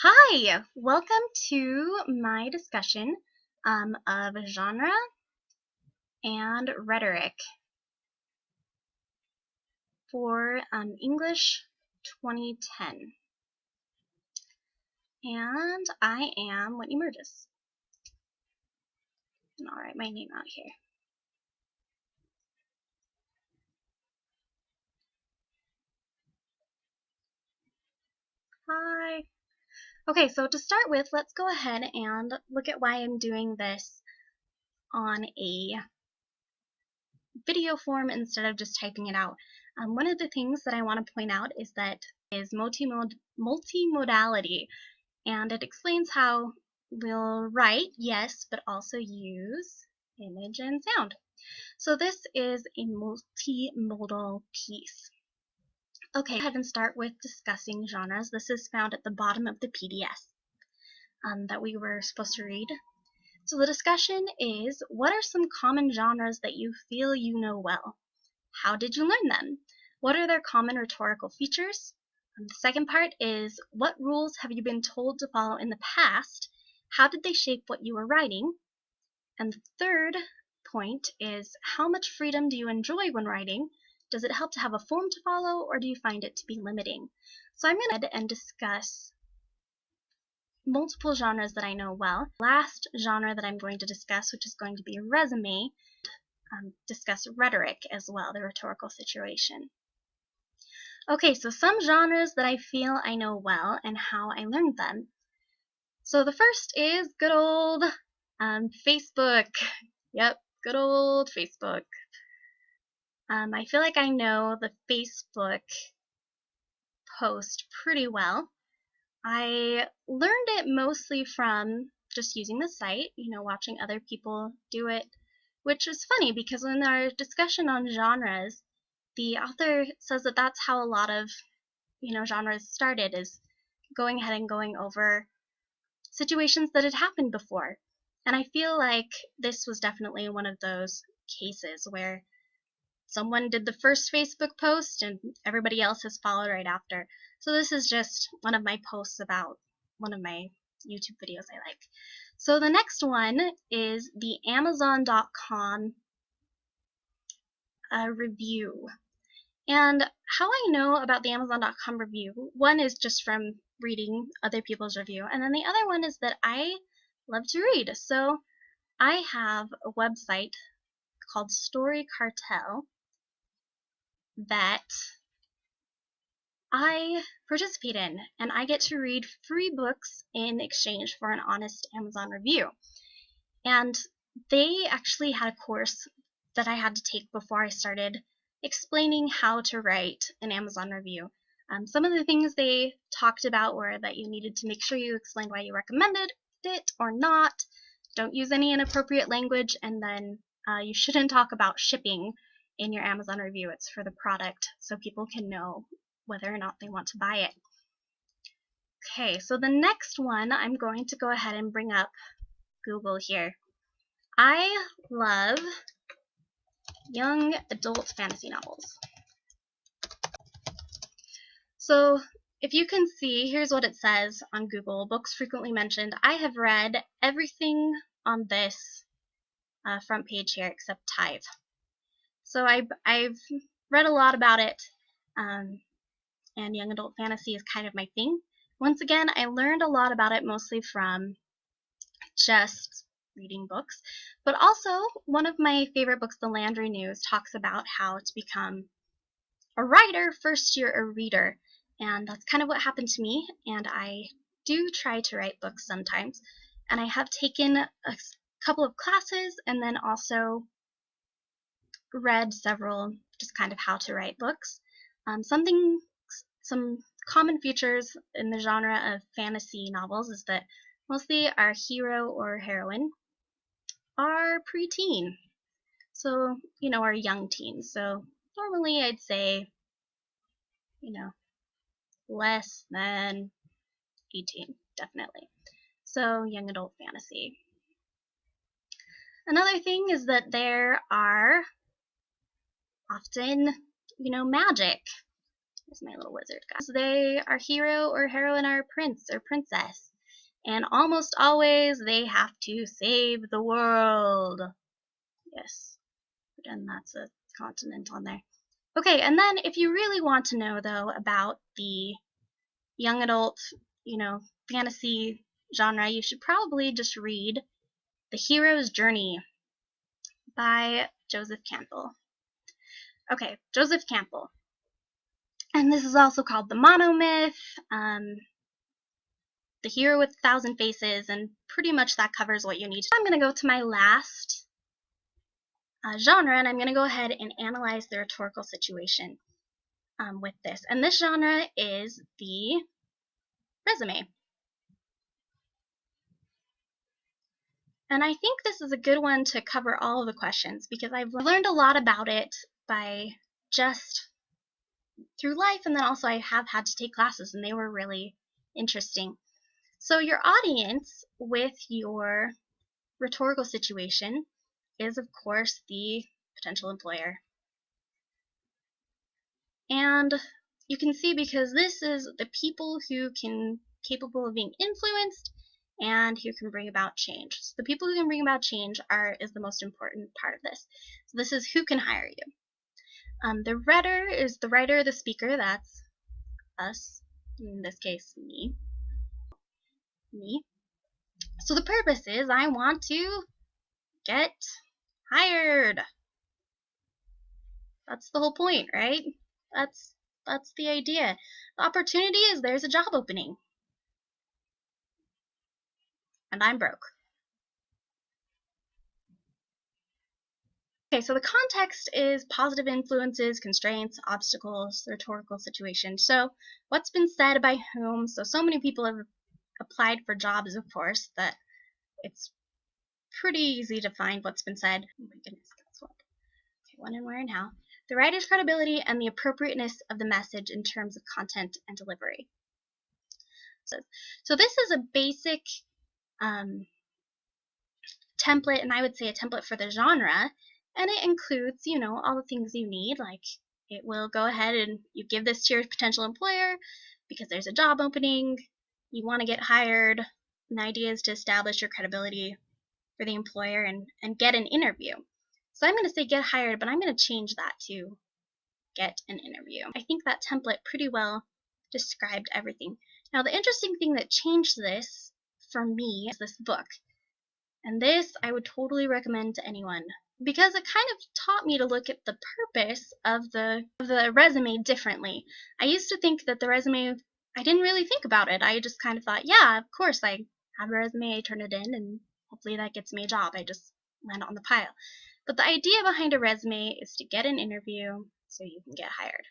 Hi, welcome to my discussion of genre and rhetoric for English 2010. And I am Whitney Burgess. And I'll write my name out here. Hi. Okay, so to start with, let's go ahead and look at why I'm doing this on a video form instead of just typing it out. One of the things that I want to point out is that is multimodality, and it explains how we'll write, yes, but also use image and sound. So this is a multimodal piece. Okay, go ahead and start with discussing genres. This is found at the bottom of the PDF that we were supposed to read. So the discussion is, what are some common genres that you feel you know well? How did you learn them? What are their common rhetorical features? The second part is, what rules have you been told to follow in the past? How did they shape what you were writing? And the third point is, how much freedom do you enjoy when writing? Does it help to have a form to follow, or do you find it to be limiting? So I'm going to discuss multiple genres that I know well. Last genre that I'm going to discuss, which is going to be resume, discuss rhetoric as well, the rhetorical situation. Okay, so some genres that I feel I know well and how I learned them. So the first is good old Facebook. Yep, good old Facebook. I feel like I know the Facebook post pretty well. I learned it mostly from just using the site, watching other people do it, which is funny because in our discussion on genres, the author says that that's how a lot of, genres started, is going ahead and going over situations that had happened before. And I feel like this was definitely one of those cases where someone did the first Facebook post and everybody else has followed right after. So this is just one of my posts about one of my YouTube videos I like. So the next one is the Amazon.com review. And how I know about the Amazon.com review, one is just from reading other people's review, and then the other one is that I love to read. So I have a website called Story Cartel that I participate in, and I get to read free books in exchange for an honest Amazon review. And they actually had a course that I had to take before I started explaining how to write an Amazon review. Some of the things they talked about were that you needed to make sure you explained why you recommended it or not, don't use any inappropriate language, and then you shouldn't talk about shipping in your Amazon review. It's for the product so people can know whether or not they want to buy it. Okay, so the next one, I'm going to go ahead and bring up Google here. I love young adult fantasy novels. So if you can see, here's what it says on Google, books frequently mentioned. I have read everything on this front page here except Tithe. So I've read a lot about it, and young adult fantasy is kind of my thing. Once again, I learned a lot about it mostly from just reading books, but also one of my favorite books, The Landry News, talks about how to become a writer first you're a reader, and that's kind of what happened to me, and I do try to write books sometimes, and I have taken a couple of classes and then also read several just kind of how to write books. Some common features in the genre of fantasy novels is that mostly our hero or heroine are preteen. So, are young teens. So normally I'd say, less than 18, definitely. So young adult fantasy. Another thing is that there are often, magic. There's my little wizard guy. They are hero or heroine or prince or princess. And almost always they have to save the world. Yes. And that's a continent on there. Okay, and then if you really want to know, though, about the young adult, fantasy genre, you should probably just read The Hero's Journey by Joseph Campbell. Okay, Joseph Campbell. And this is also called the monomyth, the hero with 1,000 faces, and pretty much that covers what you need. I'm going to go to my last genre, and I'm going to go ahead and analyze the rhetorical situation with this. And this genre is the resume. And I think this is a good one to cover all of the questions because I've learned a lot about it by just through life, and then also I have had to take classes and they were really interesting. So your audience with your rhetorical situation is, of course, the potential employer. And you can see because this is the people who can capable of being influenced and who can bring about change. So the people who can bring about change is the most important part of this. So this is who can hire you. The rhetor is the writer, the speaker, that's us, in this case me. So the purpose is I want to get hired. That's the whole point, right? That's the idea. The opportunity is there's a job opening. And I'm broke. Okay, so the context is positive influences, constraints, obstacles, the rhetorical situation. So what's been said by whom? So many people have applied for jobs, of course, that it's pretty easy to find what's been said. Oh my goodness, guess what? Okay, when and where and how. The writer's credibility and the appropriateness of the message in terms of content and delivery. So this is a basic template, and I would say a template for the genre, and it includes, all the things you need, like it will go ahead and you give this to your potential employer because there's a job opening, you want to get hired, and the idea is to establish your credibility for the employer and get an interview. So I'm going to say get hired, but I'm going to change that to get an interview. I think that template pretty well described everything. Now the interesting thing that changed this for me is this book. And this I would totally recommend to anyone because it kind of taught me to look at the purpose of the resume differently. I used to think that the resume, I didn't really think about it. I just kind of thought, yeah, of course I have a resume, I turn it in, and hopefully that gets me a job. I just land it on the pile. But the idea behind a resume is to get an interview so you can get hired.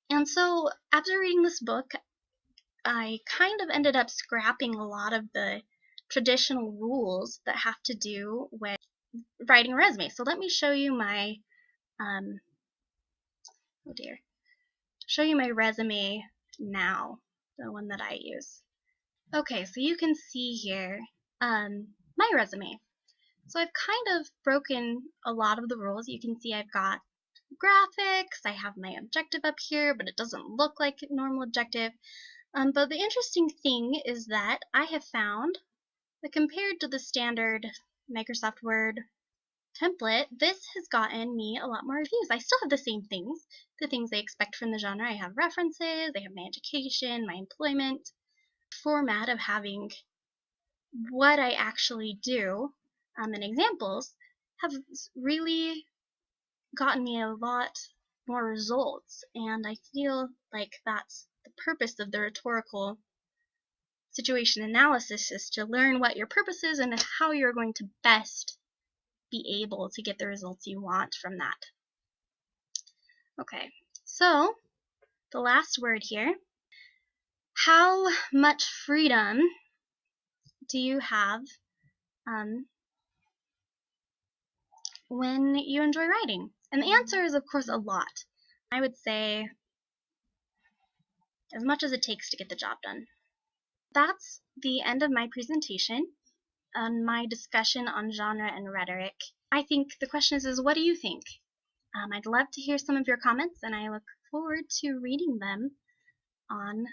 And so after reading this book, I kind of ended up scrapping a lot of the traditional rules that have to do with writing a resume. So let me show you my, show you my resume now, the one that I use. Okay, so you can see here my resume. So I've kind of broken a lot of the rules. You can see I've got graphics, I have my objective up here, but it doesn't look like a normal objective. But the interesting thing is that I have found that compared to the standard Microsoft Word template, this has gotten me a lot more reviews. I still have the same things, the things they expect from the genre. I have references, I have my education, my employment, format of having what I actually do, and examples have really gotten me a lot more results, and I feel like that's the purpose of the rhetorical situation analysis, is to learn what your purpose is and how you're going to best be able to get the results you want from that. Okay, so the last word here. How much freedom do you have when you enjoy writing? And the answer is, of course, a lot. I would say as much as it takes to get the job done. That's the end of my presentation on my discussion on genre and rhetoric. I think the question is what do you think? I'd love to hear some of your comments, and I look forward to reading them on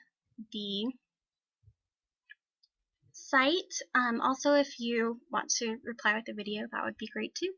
the site. Also, if you want to reply with a video, that would be great too.